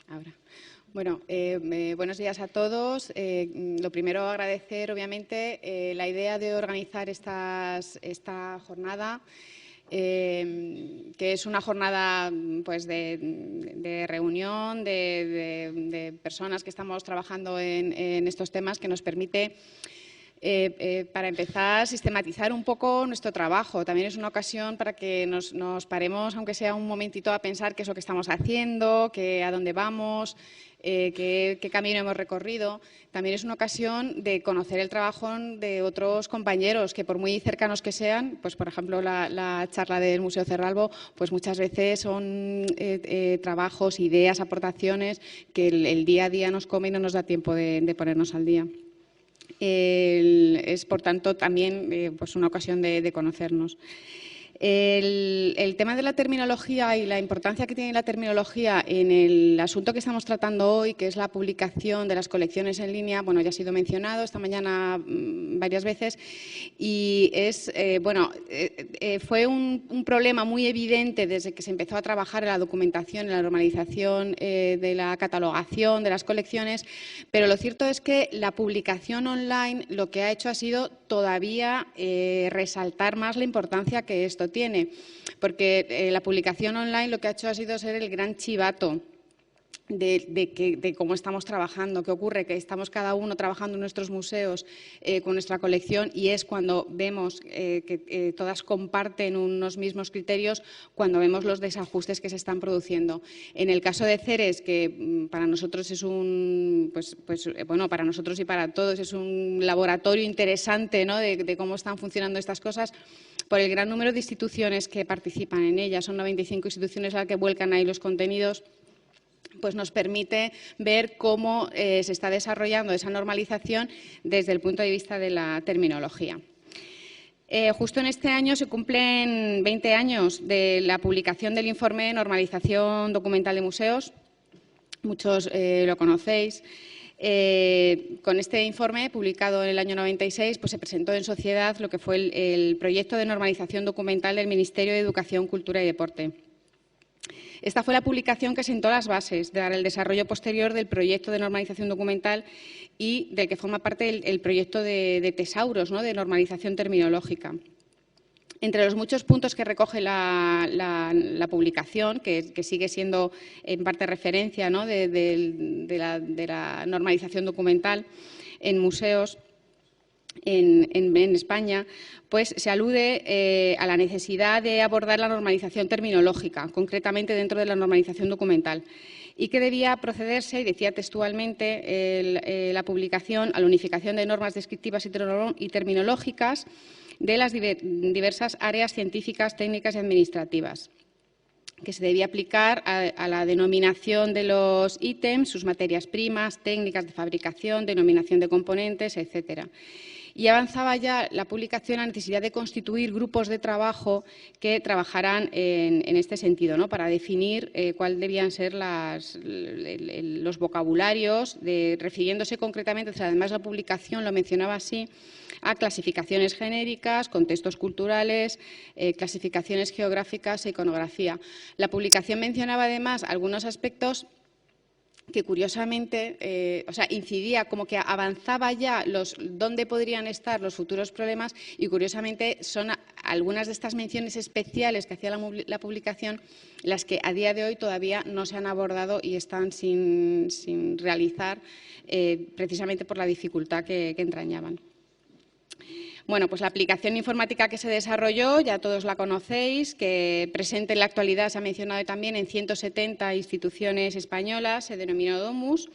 Ahora. Bueno, buenos días a todos. Lo primero, agradecer, obviamente, la idea de organizar esta jornada, que es una jornada pues, de reunión de personas que estamos trabajando en estos temas, que nos permite, para empezar, sistematizar un poco nuestro trabajo. También es una ocasión para que nos paremos, aunque sea un momentito, a pensar qué es lo que estamos haciendo, a dónde vamos, qué camino hemos recorrido. También es una ocasión de conocer el trabajo de otros compañeros que, por muy cercanos que sean, pues por ejemplo la charla del Museo Cerralbo, pues muchas veces son trabajos, ideas, aportaciones que el día a día nos come y no nos da tiempo de ponernos al día. Es, por tanto, también pues una ocasión de conocernos. El tema de la terminología y la importancia que tiene la terminología en el asunto que estamos tratando hoy, que es la publicación de las colecciones en línea, bueno, ya ha sido mencionado esta mañana varias veces, y fue un problema muy evidente desde que se empezó a trabajar en la documentación, en la normalización de la catalogación de las colecciones, pero lo cierto es que la publicación online lo que ha hecho ha sido todavía resaltar más la importancia que esto tiene, porque la publicación online lo que ha hecho ha sido ser el gran chivato de cómo estamos trabajando. ¿Qué ocurre? Que estamos cada uno trabajando en nuestros museos con nuestra colección, y es cuando vemos que todas comparten unos mismos criterios, cuando vemos los desajustes que se están produciendo. En el caso de Ceres, que para nosotros es para nosotros y para todos es un laboratorio interesante, ¿no?, de cómo están funcionando estas cosas, por el gran número de instituciones que participan en ella. Son 95 instituciones las que vuelcan ahí los contenidos. Pues nos permite ver cómo se está desarrollando esa normalización desde el punto de vista de la terminología. Justo en este año se cumplen 20 años de la publicación del informe de normalización documental de museos. Muchos lo conocéis. Con este informe, publicado en el año 96, pues se presentó en sociedad lo que fue el proyecto de normalización documental del Ministerio de Educación, Cultura y Deporte. Esta fue la publicación que sentó las bases para el desarrollo posterior del proyecto de normalización documental y del que forma parte el proyecto de Tesauros, ¿no?, de normalización terminológica. Entre los muchos puntos que recoge la publicación, que sigue siendo en parte referencia, ¿no?, de la normalización documental en museos, en España, pues se alude a la necesidad de abordar la normalización terminológica, concretamente dentro de la normalización documental, y que debía procederse, y decía textualmente la publicación, a la unificación de normas descriptivas y terminológicas de las diversas áreas científicas, técnicas y administrativas, que se debía aplicar a la denominación de los ítems, sus materias primas, técnicas de fabricación, denominación de componentes, etcétera. Y avanzaba ya la publicación la necesidad de constituir grupos de trabajo que trabajaran en este sentido, ¿no?, para definir cuáles debían ser los vocabularios, refiriéndose concretamente, además la publicación lo mencionaba así, a clasificaciones genéricas, contextos culturales, clasificaciones geográficas e iconografía. La publicación mencionaba además algunos aspectos que curiosamente, incidía, como que avanzaba ya dónde podrían estar los futuros problemas, y curiosamente son algunas de estas menciones especiales que hacía la publicación las que a día de hoy todavía no se han abordado y están sin realizar, precisamente por la dificultad que entrañaban. Bueno, pues la aplicación informática que se desarrolló, ya todos la conocéis, que presente en la actualidad se ha mencionado también en 170 instituciones españolas, se denominó Domus.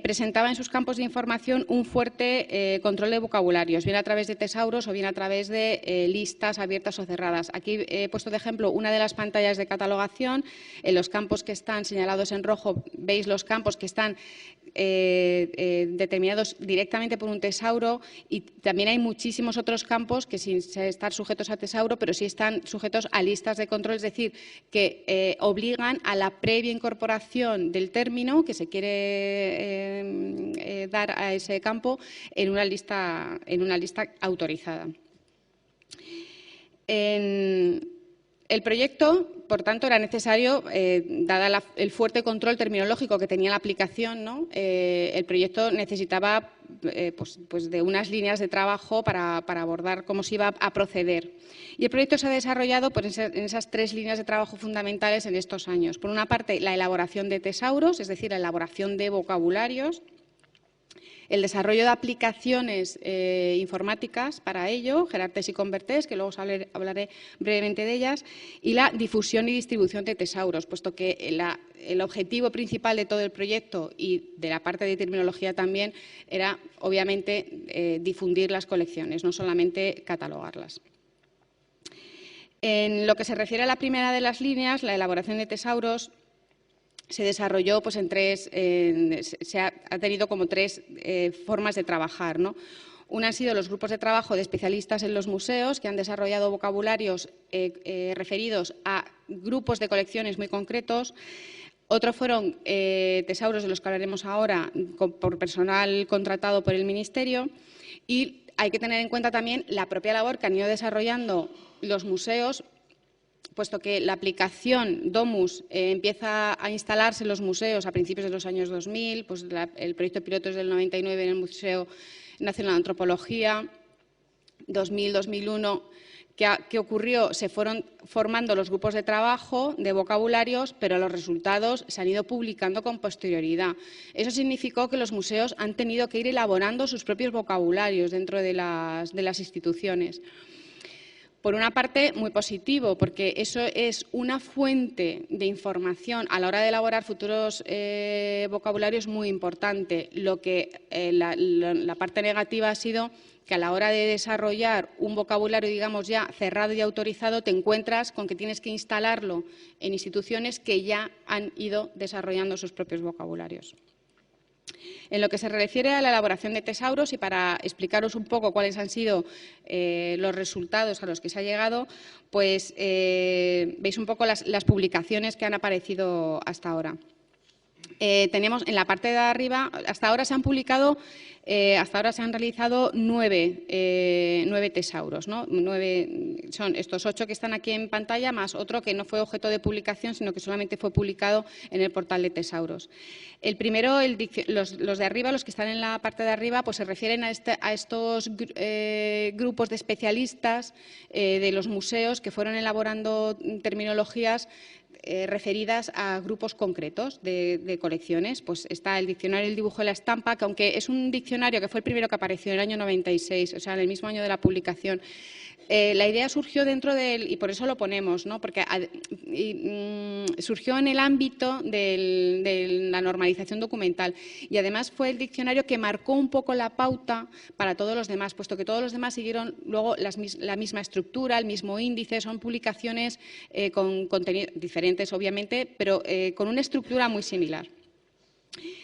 Presentaba en sus campos de información un fuerte control de vocabularios, bien a través de tesauros o bien a través de listas abiertas o cerradas. Aquí he puesto de ejemplo una de las pantallas de catalogación. En los campos que están señalados en rojo veis los campos que están determinados directamente por un tesauro, y también hay muchísimos otros campos que, sin estar sujetos a tesauro, pero sí están sujetos a listas de control, es decir, que obligan a la previa incorporación del término que se quiere dar a ese campo en una lista autorizada. El proyecto, por tanto, era necesario, dada el fuerte control terminológico que tenía la aplicación, ¿no? El proyecto necesitaba pues de unas líneas de trabajo para abordar cómo se iba a proceder. Y el proyecto se ha desarrollado pues, en esas 3 líneas de trabajo fundamentales en estos años. Por una parte, la elaboración de tesauros, es decir, la elaboración de vocabularios, el desarrollo de aplicaciones informáticas para ello, Gerartes y Convertés, que luego os hablaré brevemente de ellas, y la difusión y distribución de tesauros, puesto que el objetivo principal de todo el proyecto y de la parte de terminología también era, obviamente, difundir las colecciones, no solamente catalogarlas. En lo que se refiere a la primera de las líneas, la elaboración de tesauros, se desarrolló pues, ha tenido como 3 formas de trabajar, ¿no? Una han sido los grupos de trabajo de especialistas en los museos, que han desarrollado vocabularios referidos a grupos de colecciones muy concretos. Otro fueron tesauros, de los que hablaremos ahora, por personal contratado por el Ministerio. Y hay que tener en cuenta también la propia labor que han ido desarrollando los museos, puesto que la aplicación Domus empieza a instalarse en los museos a principios de los años 2000, pues el proyecto piloto es del 99 en el Museo Nacional de Antropología, 2000-2001. ¿Qué ocurrió? Se fueron formando los grupos de trabajo de vocabularios, pero los resultados se han ido publicando con posterioridad. Eso significó que los museos han tenido que ir elaborando sus propios vocabularios dentro de las instituciones. Por una parte, muy positivo, porque eso es una fuente de información a la hora de elaborar futuros vocabularios muy importante. Lo que la parte negativa ha sido que a la hora de desarrollar un vocabulario, digamos, ya cerrado y autorizado, te encuentras con que tienes que instalarlo en instituciones que ya han ido desarrollando sus propios vocabularios. En lo que se refiere a la elaboración de tesauros, y para explicaros un poco cuáles han sido los resultados a los que se ha llegado, pues veis un poco las publicaciones que han aparecido hasta ahora. Tenemos en la parte de arriba, hasta ahora se han realizado 9 tesauros, ¿no? 9, son estos 8 que están aquí en pantalla, más otro que no fue objeto de publicación, sino que solamente fue publicado en el portal de tesauros. El primero, los de arriba, los que están en la parte de arriba, pues se refieren a estos grupos de especialistas de los museos que fueron elaborando terminologías referidas a grupos concretos de colecciones. Pues está el diccionario del dibujo de la estampa, que aunque es un diccionario que fue el primero que apareció en el año 96, o sea, en el mismo año de la publicación, la idea surgió dentro del, y por eso lo ponemos, ¿no? Porque surgió en el ámbito de la normalización documental, y además fue el diccionario que marcó un poco la pauta para todos los demás, puesto que todos los demás siguieron luego la misma estructura, el mismo índice. Son publicaciones con contenido diferentes, obviamente, pero con una estructura muy similar.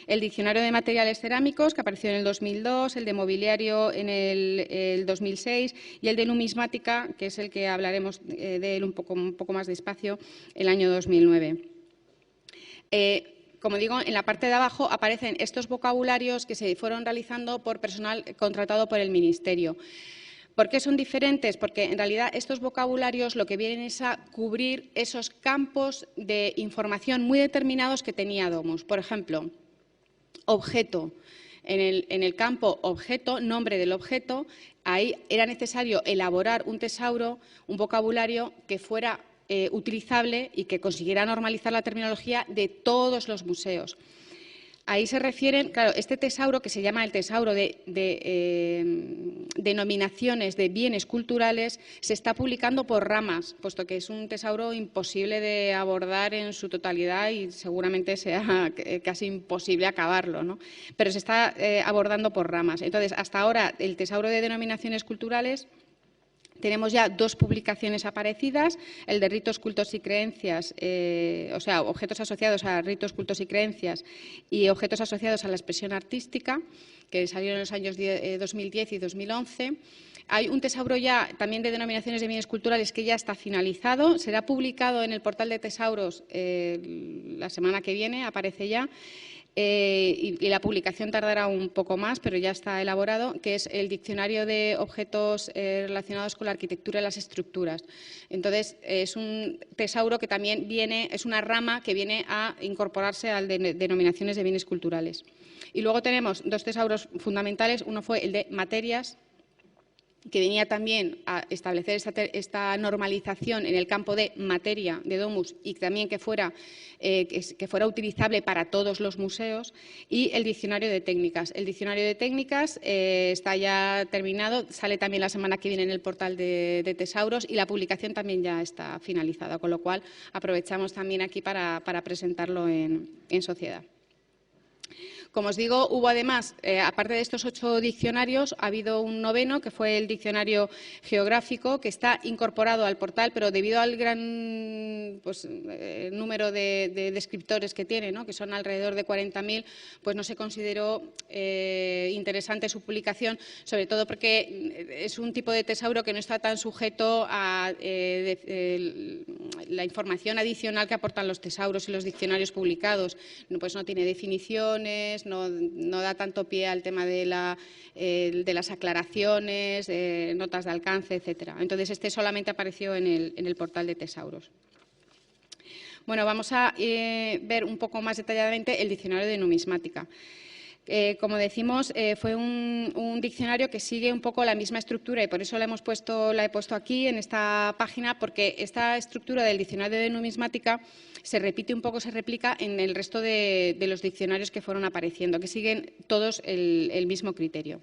El diccionario de materiales cerámicos, que apareció en el 2002, el de mobiliario en el 2006 y el de numismática, que es el que hablaremos de él un poco más despacio, el año 2009. Como digo, en la parte de abajo aparecen estos vocabularios que se fueron realizando por personal contratado por el Ministerio. ¿Por qué son diferentes? Porque en realidad estos vocabularios lo que vienen es a cubrir esos campos de información muy determinados que tenía Domus. Por ejemplo, objeto. En el campo objeto, nombre del objeto, ahí era necesario elaborar un tesauro, un vocabulario que fuera utilizable y que consiguiera normalizar la terminología de todos los museos. Ahí se refieren, claro, este tesauro, que se llama el tesauro de denominaciones de bienes culturales, se está publicando por ramas, puesto que es un tesauro imposible de abordar en su totalidad y seguramente sea casi imposible acabarlo, ¿no? Pero se está abordando por ramas. Entonces, hasta ahora, el tesauro de denominaciones culturales, tenemos ya 2 publicaciones aparecidas, el de ritos, cultos y creencias, o sea, objetos asociados a ritos, cultos y creencias, y objetos asociados a la expresión artística, que salieron en los años 2010 y 2011. Hay un tesauro ya también de denominaciones de bienes culturales que ya está finalizado, será publicado en el portal de tesauros la semana que viene, aparece ya. y la publicación tardará un poco más, pero ya está elaborado, que es el Diccionario de Objetos relacionados con la arquitectura y las estructuras. Entonces, es un tesauro que también es una rama que viene a incorporarse al de denominaciones de bienes culturales. Y luego tenemos dos tesauros fundamentales. Uno fue el de materias, que venía también a establecer esta normalización en el campo de materia de Domus y también que fuera utilizable para todos los museos, y el diccionario de técnicas. El diccionario de técnicas está ya terminado, sale también la semana que viene en el portal de Tesauros y la publicación también ya está finalizada, con lo cual aprovechamos también aquí para presentarlo en sociedad. Como os digo, hubo además, aparte de estos 8 diccionarios, ha habido un noveno, que fue el diccionario geográfico, que está incorporado al portal, pero debido al gran número de descriptores que tiene, ¿no?, que son alrededor de 40.000, pues no se consideró interesante su publicación, sobre todo porque es un tipo de tesauro que no está tan sujeto a la información adicional que aportan los tesauros y los diccionarios publicados. Pues no tiene definiciones, no da tanto pie al tema de las aclaraciones, notas de alcance, etcétera. Entonces, este solamente apareció en el portal de Tesauros. Bueno, vamos a ver un poco más detalladamente el diccionario de numismática. Como decimos, fue un diccionario que sigue un poco la misma estructura y por eso la he puesto aquí en esta página, porque esta estructura del diccionario de numismática se repite un poco, se replica en el resto de los diccionarios que fueron apareciendo, que siguen todos el mismo criterio.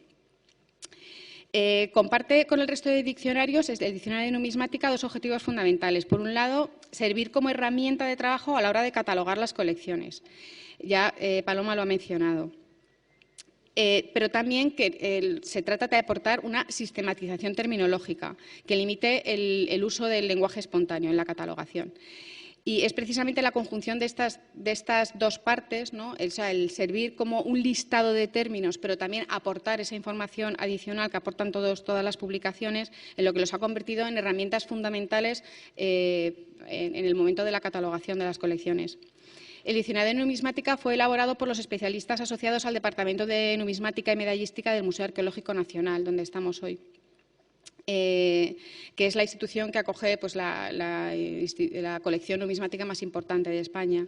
Comparte con el resto de diccionarios, el diccionario de numismática, dos objetivos fundamentales. Por un lado, servir como herramienta de trabajo a la hora de catalogar las colecciones. Ya Paloma lo ha mencionado. Pero también que se trata de aportar una sistematización terminológica que limite el uso del lenguaje espontáneo en la catalogación. Y es precisamente la conjunción de estas dos partes, ¿no?, el servir como un listado de términos, pero también aportar esa información adicional que aportan todas las publicaciones, en lo que los ha convertido en herramientas fundamentales en el momento de la catalogación de las colecciones. El diccionario de numismática fue elaborado por los especialistas asociados al Departamento de Numismática y Medallística del Museo Arqueológico Nacional, donde estamos hoy, que es la institución que acoge pues, la colección numismática más importante de España.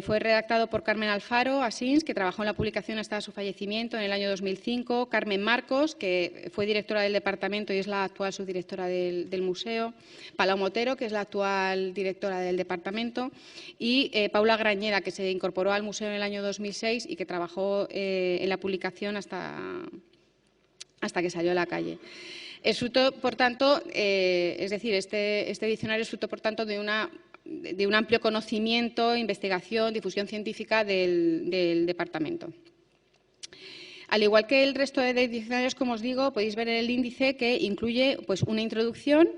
Fue redactado por Carmen Alfaro Asins, que trabajó en la publicación hasta su fallecimiento en el año 2005, Carmen Marcos, que fue directora del departamento y es la actual subdirectora del museo, Palau Motero, que es la actual directora del departamento, y Paula Grañera, que se incorporó al museo en el año 2006 y que trabajó en la publicación hasta que salió a la calle. Es fruto, por tanto, es decir, este diccionario es fruto, por tanto, de un amplio conocimiento, investigación, difusión científica del departamento. Al igual que el resto de diccionarios, como os digo, podéis ver en el índice que incluye pues, una introducción,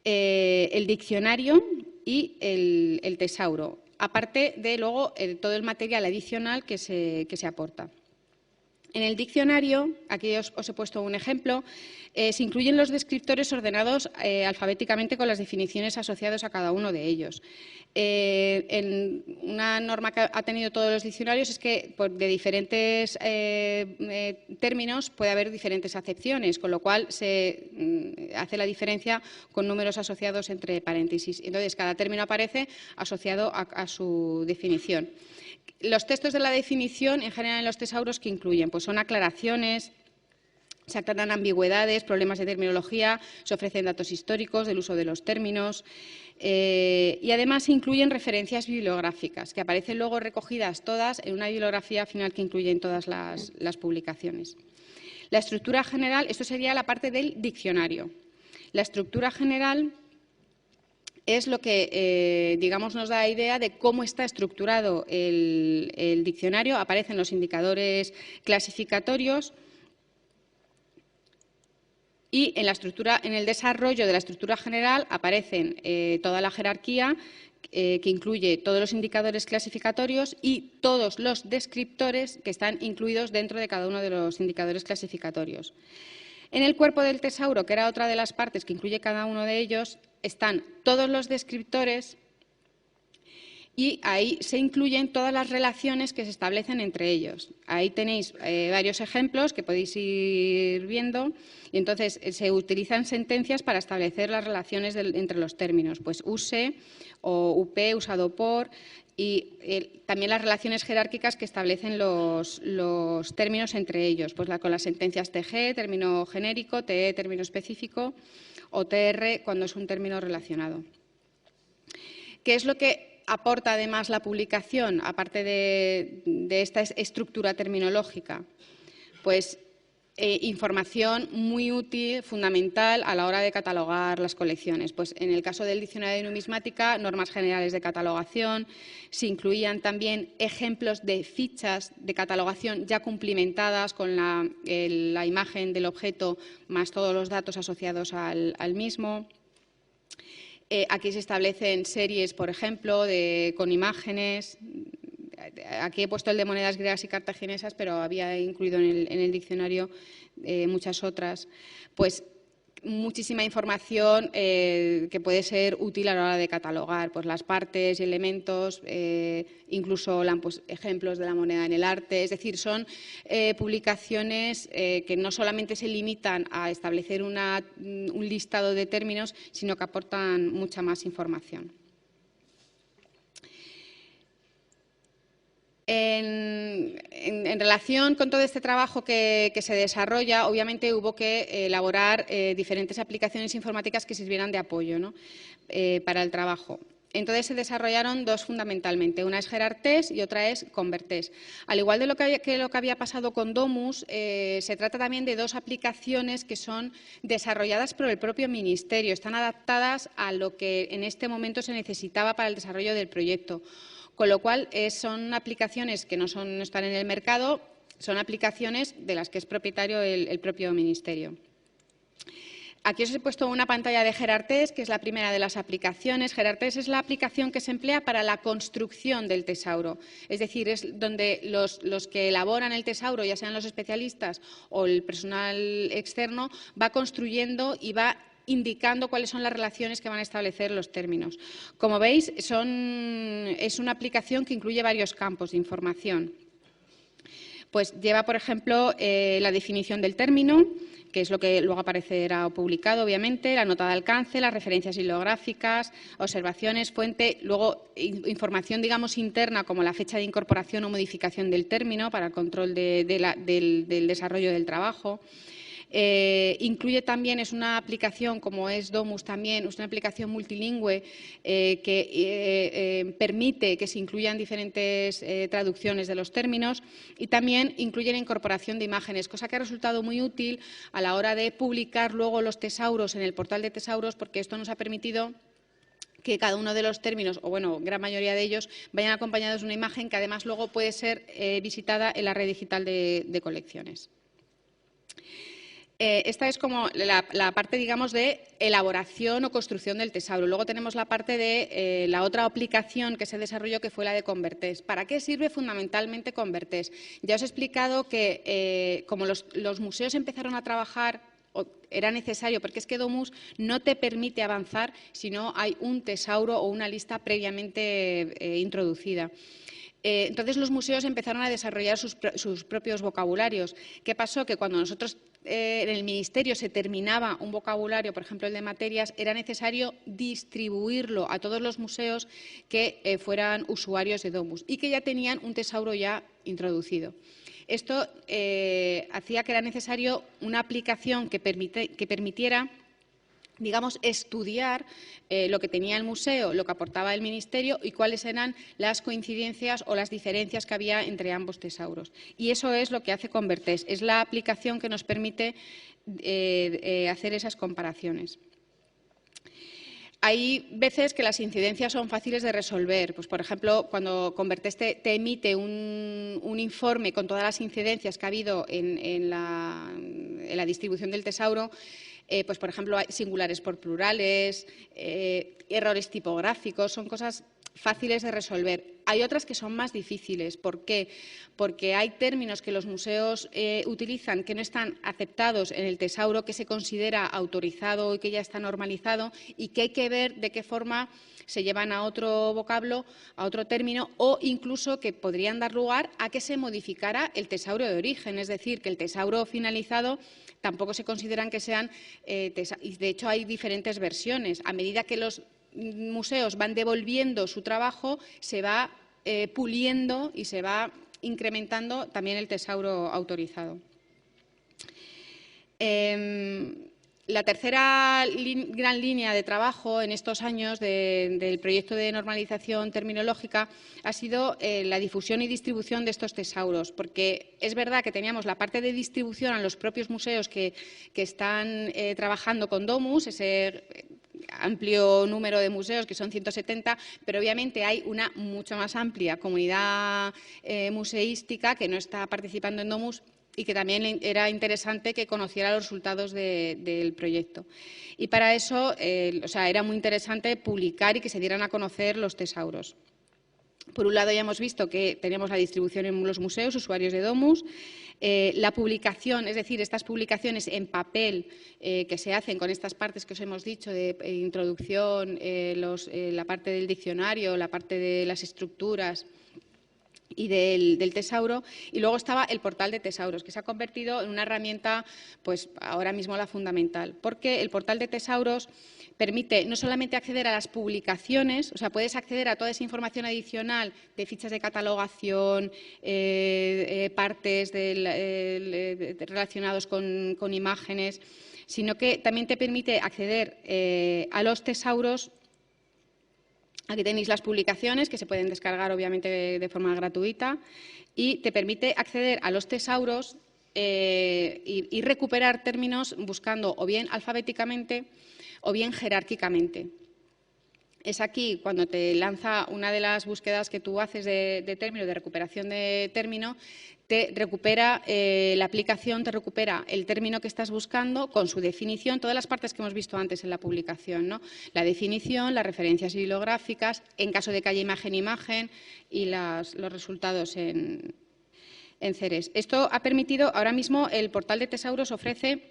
el diccionario y el tesauro, aparte de luego todo el material adicional que se aporta. En el diccionario, aquí os he puesto un ejemplo, se incluyen los descriptores ordenados alfabéticamente con las definiciones asociadas a cada uno de ellos. Una norma que ha tenido todos los diccionarios es que de diferentes términos puede haber diferentes acepciones, con lo cual se hace la diferencia con números asociados entre paréntesis. Entonces, cada término aparece asociado a su definición. Los textos de la definición, en general en los tesauros, ¿qué incluyen? Pues son aclaraciones, se aclaran ambigüedades, problemas de terminología, se ofrecen datos históricos del uso de los términos y además se incluyen referencias bibliográficas que aparecen luego recogidas todas en una bibliografía final que incluyen todas las publicaciones. La estructura general, esto sería la parte del diccionario. La estructura general es lo que, digamos, nos da idea de cómo está estructurado el diccionario. Aparecen los indicadores clasificatorios y en el desarrollo de la estructura general aparecen toda la jerarquía que incluye todos los indicadores clasificatorios y todos los descriptores que están incluidos dentro de cada uno de los indicadores clasificatorios. En el cuerpo del tesauro, que era otra de las partes que incluye cada uno de ellos, están todos los descriptores y ahí se incluyen todas las relaciones que se establecen entre ellos. Ahí tenéis varios ejemplos que podéis ir viendo y entonces se utilizan sentencias para establecer las relaciones entre los términos, pues use o up, usado por, y también las relaciones jerárquicas que establecen los términos entre ellos, pues con las sentencias TG, término genérico, TE, término específico, o TR cuando es un término relacionado. ¿Qué es lo que aporta además la publicación, aparte de esta estructura terminológica? Pues información muy útil, fundamental a la hora de catalogar las colecciones. Pues en el caso del diccionario de numismática, normas generales de catalogación, se incluían también ejemplos de fichas de catalogación ya cumplimentadas con la imagen del objeto más todos los datos asociados al mismo. Aquí se establecen series, por ejemplo, con imágenes. Aquí he puesto el de monedas griegas y cartaginesas, pero había incluido en el diccionario muchas otras. Pues muchísima información que puede ser útil a la hora de catalogar, pues las partes y elementos, incluso pues, ejemplos de la moneda en el arte. Es decir, son publicaciones que no solamente se limitan a establecer un listado de términos, sino que aportan mucha más información. En relación con todo este trabajo que se desarrolla, obviamente hubo que elaborar diferentes aplicaciones informáticas que sirvieran de apoyo, ¿no? Para el trabajo. Entonces se desarrollaron dos fundamentalmente, una es Gerartes y otra es Convertes. Al igual de lo que había pasado con Domus, se trata también de dos aplicaciones que son desarrolladas por el propio Ministerio, están adaptadas a lo que en este momento se necesitaba para el desarrollo del proyecto. Con lo cual, son aplicaciones que no están en el mercado, son aplicaciones de las que es propietario el propio Ministerio. Aquí os he puesto una pantalla de Gerartes, que es la primera de las aplicaciones. Gerartes es la aplicación que se emplea para la construcción del tesauro. Es decir, es donde los que elaboran el tesauro, ya sean los especialistas o el personal externo, va construyendo y va indicando cuáles son las relaciones que van a establecer los términos. Como veis, es una aplicación que incluye varios campos de información. Pues lleva, por ejemplo, la definición del término, que es lo que luego aparecerá publicado, obviamente, la nota de alcance, las referencias bibliográficas, observaciones, fuente, luego información, digamos, interna, como la fecha de incorporación o modificación del término para el control del desarrollo del trabajo. Incluye también, es una aplicación, como es Domus también, es una aplicación multilingüe que permite que se incluyan diferentes traducciones de los términos y también incluye la incorporación de imágenes, cosa que ha resultado muy útil a la hora de publicar luego los tesauros en el portal de tesauros, porque esto nos ha permitido que cada uno de los términos, o bueno, gran mayoría de ellos, vayan acompañados de una imagen que además luego puede ser visitada en la red digital de colecciones. Esta es como la parte, digamos, de elaboración o construcción del tesauro. Luego tenemos la parte de la otra aplicación que se desarrolló, que fue la de Convertes. ¿Para qué sirve fundamentalmente Convertes? Ya os he explicado que como los museos empezaron a trabajar, era necesario, porque es que Domus no te permite avanzar si no hay un tesauro o una lista previamente introducida. Entonces los museos empezaron a desarrollar sus propios vocabularios. ¿Qué pasó? Que cuando nosotros en el Ministerio se terminaba un vocabulario, por ejemplo el de materias, era necesario distribuirlo a todos los museos que fueran usuarios de Domus y que ya tenían un tesauro ya introducido. Esto hacía que era necesario una aplicación que permitiera, digamos, estudiar lo que tenía el museo, lo que aportaba el Ministerio y cuáles eran las coincidencias o las diferencias que había entre ambos tesauros. Y eso es lo que hace Convertes, es la aplicación que nos permite hacer esas comparaciones. Hay veces que las incidencias son fáciles de resolver. Pues, por ejemplo, cuando Convertes te emite un informe con todas las incidencias que ha habido en la distribución del tesauro, pues, por ejemplo, hay singulares por plurales, errores tipográficos, son cosas fáciles de resolver. Hay otras que son más difíciles. ¿Por qué? Porque hay términos que los museos utilizan que no están aceptados en el tesauro, que se considera autorizado y que ya está normalizado, y que hay que ver de qué forma se llevan a otro vocablo, a otro término, o incluso que podrían dar lugar a que se modificara el tesauro de origen. Es decir, que el tesauro finalizado tampoco se consideran que sean y de hecho hay diferentes versiones. A medida que los museos van devolviendo su trabajo, se va puliendo y se va incrementando también el tesauro autorizado. La tercera gran línea de trabajo en estos años del proyecto de normalización terminológica ha sido la difusión y distribución de estos tesauros, porque es verdad que teníamos la parte de distribución a los propios museos que están trabajando con Domus, ese amplio número de museos, que son 170, pero obviamente hay una mucho más amplia comunidad museística que no está participando en Domus y que también era interesante que conociera los resultados del proyecto. Y para eso era muy interesante publicar y que se dieran a conocer los tesauros. Por un lado, ya hemos visto que tenemos la distribución en los museos, usuarios de Domus, la publicación, es decir, estas publicaciones en papel que se hacen con estas partes que os hemos dicho de introducción, la parte del diccionario, la parte de las estructuras y del tesauro, y luego estaba el portal de tesauros, que se ha convertido en una herramienta, pues ahora mismo la fundamental, porque el portal de tesauros permite no solamente acceder a las publicaciones, o sea, puedes acceder a toda esa información adicional de fichas de catalogación, partes relacionados con imágenes, sino que también te permite acceder a los tesauros. Aquí tenéis las publicaciones que se pueden descargar, obviamente, de forma gratuita, y te permite acceder a los tesauros y recuperar términos buscando o bien alfabéticamente o bien jerárquicamente. Es aquí cuando te lanza una de las búsquedas que tú haces de término, de recuperación de término, te recupera la aplicación, te recupera el término que estás buscando con su definición, todas las partes que hemos visto antes en la publicación, ¿no? La definición, las referencias bibliográficas, en caso de que haya imagen y los resultados en CERES. Esto ha permitido, ahora mismo el portal de tesauros ofrece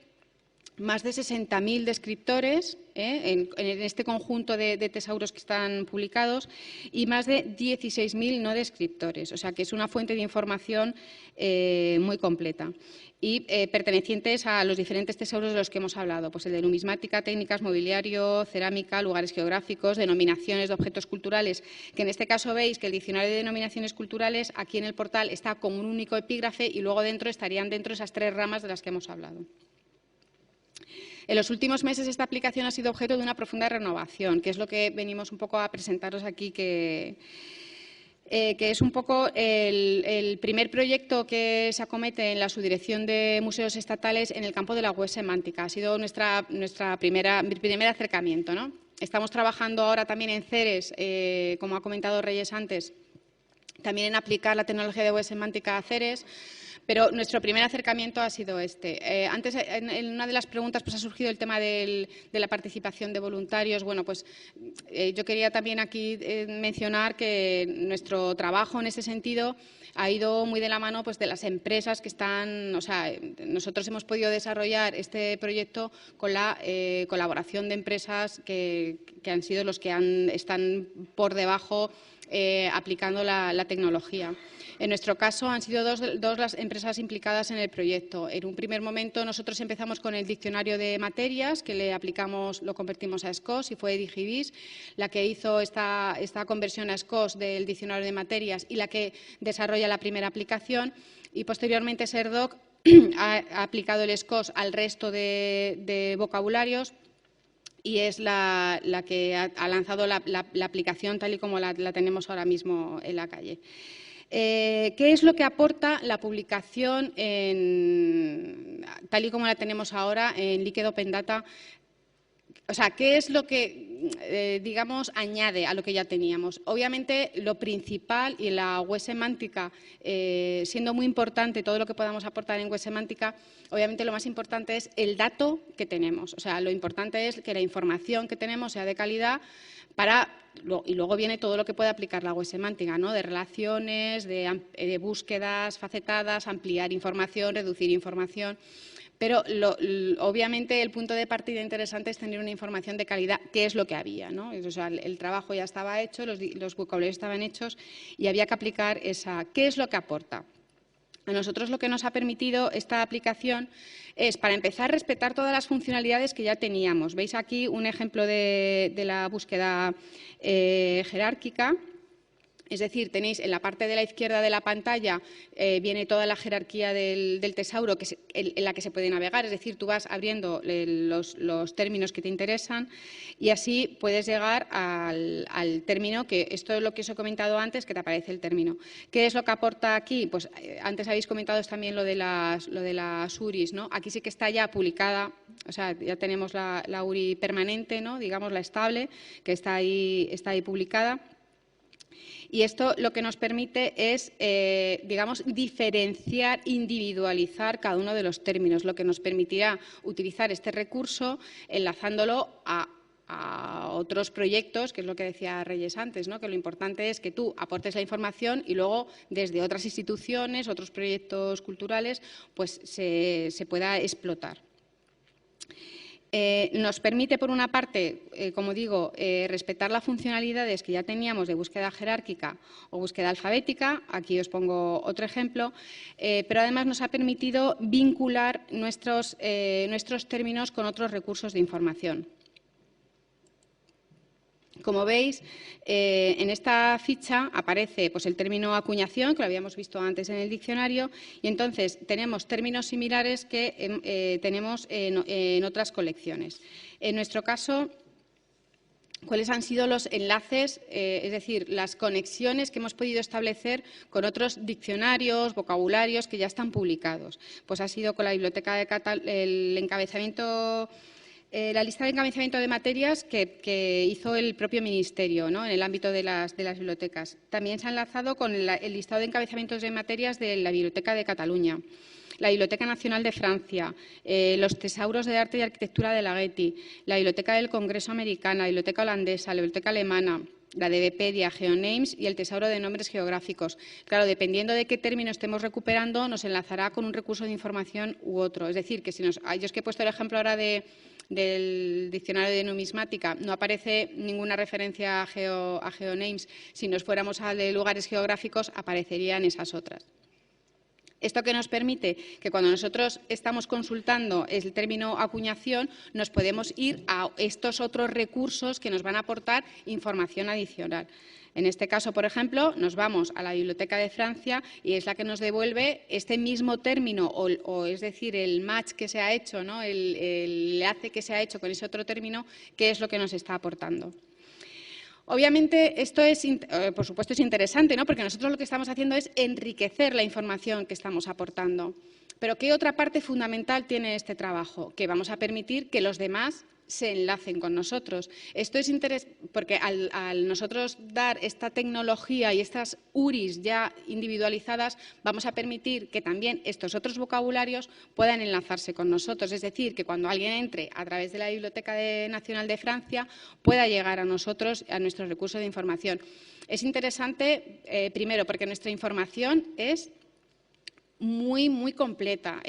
más de 60.000 descriptores en este conjunto de tesauros que están publicados y más de 16.000 no descriptores. O sea, que es una fuente de información muy completa y pertenecientes a los diferentes tesauros de los que hemos hablado, pues el de numismática, técnicas, mobiliario, cerámica, lugares geográficos, denominaciones de objetos culturales, que en este caso veis que el diccionario de denominaciones culturales aquí en el portal está como un único epígrafe y luego estarían dentro esas 3 ramas de las que hemos hablado. En los últimos meses esta aplicación ha sido objeto de una profunda renovación, que es lo que venimos un poco a presentaros aquí, que es un poco el primer proyecto que se acomete en la Subdirección de Museos Estatales en el campo de la web semántica. Ha sido mi primer acercamiento, ¿no? Estamos trabajando ahora también en CERES, como ha comentado Reyes antes, también en aplicar la tecnología de web semántica a CERES. Pero nuestro primer acercamiento ha sido este. Antes, en una de las preguntas, pues ha surgido el tema de la participación de voluntarios. Bueno, pues yo quería también aquí mencionar que nuestro trabajo en ese sentido ha ido muy de la mano pues, de las empresas que están. O sea, nosotros hemos podido desarrollar este proyecto con la colaboración de empresas que han sido los que están por debajo aplicando la tecnología. En nuestro caso han sido dos las empresas implicadas en el proyecto. En un primer momento nosotros empezamos con el diccionario de materias que lo convertimos a SCOS y fue Digibis la que hizo esta conversión a SCOS del diccionario de materias y la que desarrolla la primera aplicación, y posteriormente SERDOC ha aplicado el SCOS al resto de vocabularios y es la que ha lanzado la aplicación tal y como la tenemos ahora mismo en la calle. ¿Qué es lo que aporta la publicación tal y como la tenemos ahora en Liquid Open Data O sea, ¿qué es lo que, digamos, añade a lo que ya teníamos? Obviamente, lo principal y la web semántica, siendo muy importante todo lo que podamos aportar en web semántica, obviamente lo más importante es el dato que tenemos. O sea, lo importante es que la información que tenemos sea de calidad y luego viene todo lo que puede aplicar la web semántica, ¿no? De relaciones, de búsquedas facetadas, ampliar información, reducir información. Pero obviamente el punto de partida interesante es tener una información de calidad, que es lo que había, ¿no? O sea, el trabajo ya estaba hecho, los vocabularios estaban hechos y había que aplicar ¿qué es lo que aporta? A nosotros lo que nos ha permitido esta aplicación es, para empezar, respetar todas las funcionalidades que ya teníamos. Veis aquí un ejemplo de la búsqueda jerárquica. Es decir, tenéis en la parte de la izquierda de la pantalla viene toda la jerarquía del tesauro en la que se puede navegar. Es decir, tú vas abriendo los términos que te interesan y así puedes llegar al término, que esto es lo que os he comentado antes, que te aparece el término. ¿Qué es lo que aporta aquí? Pues antes habéis comentado también lo de las URIs, ¿no? Aquí sí que está ya publicada, o sea, ya tenemos la URI permanente, ¿no? Digamos, la estable, que está ahí publicada. Y esto lo que nos permite es, digamos, diferenciar, individualizar cada uno de los términos, lo que nos permitirá utilizar este recurso enlazándolo a otros proyectos, que es lo que decía Reyes antes, ¿no? Que lo importante es que tú aportes la información y luego desde otras instituciones, otros proyectos culturales, pues se pueda explotar. Nos permite, por una parte, como digo, respetar las funcionalidades que ya teníamos de búsqueda jerárquica o búsqueda alfabética. Aquí os pongo otro ejemplo. Pero además nos ha permitido vincular nuestros términos con otros recursos de información. Como veis, en esta ficha aparece pues, el término acuñación, que lo habíamos visto antes en el diccionario, y entonces tenemos términos similares que tenemos en otras colecciones. En nuestro caso, ¿cuáles han sido los enlaces, es decir, las conexiones que hemos podido establecer con otros diccionarios, vocabularios que ya están publicados? Pues ha sido con la Biblioteca de el encabezamiento. La lista de encabezamiento de materias que hizo el propio Ministerio, ¿no? En el ámbito de las bibliotecas. También se ha enlazado con el listado de encabezamientos de materias de la Biblioteca de Cataluña, la Biblioteca Nacional de Francia, los tesauros de arte y arquitectura de la Getty, la Biblioteca del Congreso Americana, la Biblioteca holandesa, la Biblioteca alemana, la de Wikipedia, GeoNames y el tesauro de nombres geográficos. Claro, dependiendo de qué término estemos recuperando, nos enlazará con un recurso de información u otro. Es decir, que si yo es que he puesto el ejemplo ahora del diccionario de numismática, no aparece ninguna referencia a GeoNames. Si nos fuéramos a de lugares geográficos, aparecerían esas otras. Esto que nos permite que cuando nosotros estamos consultando el término acuñación, nos podemos ir a estos otros recursos que nos van a aportar información adicional. En este caso, por ejemplo, nos vamos a la Biblioteca de Francia y es la que nos devuelve este mismo término, o es decir, el match que se ha hecho, ¿no? el enlace que se ha hecho con ese otro término, que es lo que nos está aportando. Obviamente, esto por supuesto, es interesante, ¿no? Porque nosotros lo que estamos haciendo es enriquecer la información que estamos aportando. Pero ¿qué otra parte fundamental tiene este trabajo? Que vamos a permitir que los demás se enlacen con nosotros. Esto es interesante porque al nosotros dar esta tecnología y estas URIs ya individualizadas, vamos a permitir que también estos otros vocabularios puedan enlazarse con nosotros. Es decir, que cuando alguien entre a través de la Biblioteca Nacional de Francia pueda llegar a nosotros, a nuestro recurso de información. Es interesante, primero, porque nuestra información es muy, muy completa.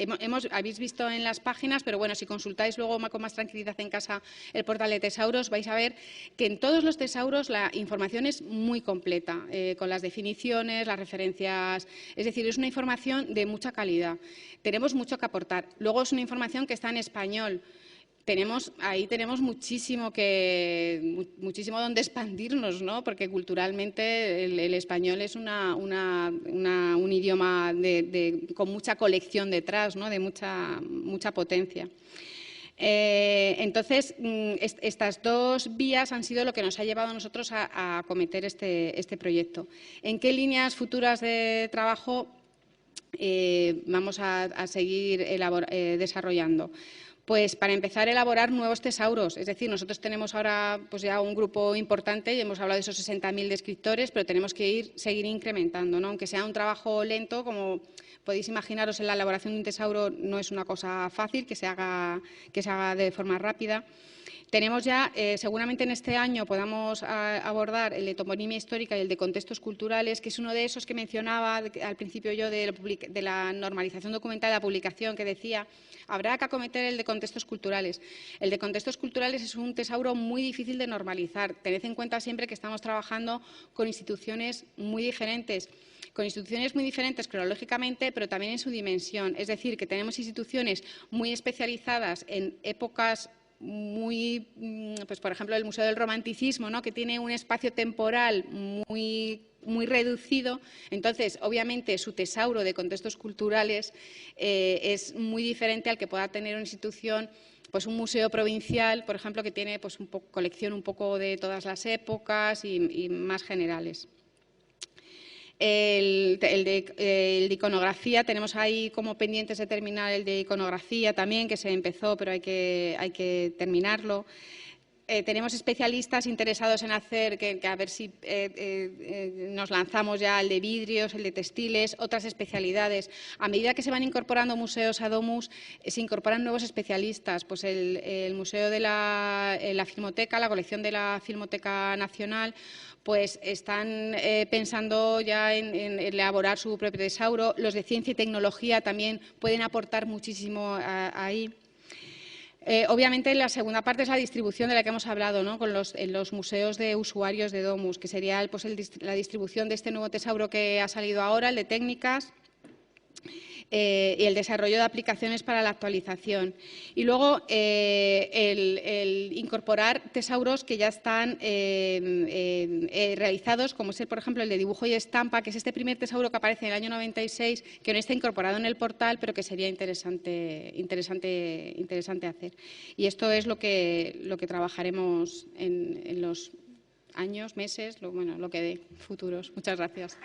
Habéis visto en las páginas, pero bueno, si consultáis luego con más tranquilidad en casa el portal de tesauros, vais a ver que en todos los tesauros la información es muy completa, con las definiciones, las referencias. Es decir, es una información de mucha calidad. Tenemos mucho que aportar. Luego es una información que está en español. Ahí tenemos muchísimo donde expandirnos, ¿no? Porque culturalmente el español es un idioma con mucha colección detrás, ¿no? De mucha potencia. Entonces, estas dos vías han sido lo que nos ha llevado a nosotros a acometer este proyecto. ¿En qué líneas futuras de trabajo vamos a seguir desarrollando? Pues para empezar a elaborar nuevos tesauros. Es decir, nosotros tenemos ahora pues ya un grupo importante y hemos hablado de esos 60.000 descriptores, pero tenemos que seguir incrementando, ¿no? Aunque sea un trabajo lento, como podéis imaginaros, en la elaboración de un tesauro no es una cosa fácil que se haga de forma rápida. Tenemos ya, seguramente en este año podamos abordar el de toponimia histórica y el de contextos culturales, que es uno de esos que mencionaba al principio yo de la normalización documental de la publicación, que decía, habrá que acometer el de contextos culturales. El de contextos culturales es un tesauro muy difícil de normalizar. Tened en cuenta siempre que estamos trabajando con instituciones muy diferentes cronológicamente, pero también en su dimensión. Es decir, que tenemos instituciones muy especializadas en épocas pues por ejemplo, el Museo del Romanticismo, ¿no? Que tiene un espacio temporal muy reducido. Entonces, obviamente, su tesauro de contextos culturales es muy diferente al que pueda tener una institución, pues un museo provincial, por ejemplo, que tiene pues colección un poco de todas las épocas y más generales. El de iconografía, tenemos ahí como pendientes de terminar el de iconografía también, que se empezó, pero hay que terminarlo. Tenemos especialistas interesados en hacer, que a ver si nos lanzamos ya el de vidrios, el de textiles, otras especialidades. A medida que se van incorporando museos a Domus, se incorporan nuevos especialistas. Pues el Museo de la Filmoteca, la colección de la Filmoteca Nacional, pues están pensando ya en elaborar su propio tesauro. Los de ciencia y tecnología también pueden aportar muchísimo ahí. Obviamente, la segunda parte es la distribución de la que hemos hablado, ¿no? En los museos de usuarios de Domus, que sería pues, la distribución de este nuevo tesauro que ha salido ahora, el de técnicas, y el desarrollo de aplicaciones para la actualización. Y luego el incorporar tesauros que ya están realizados, como es, por ejemplo, el de dibujo y estampa, que es este primer tesauro que aparece en el año 96, que no está incorporado en el portal, pero que sería interesante hacer. Y esto es lo que trabajaremos en los años, meses, lo que dé futuros. Muchas gracias.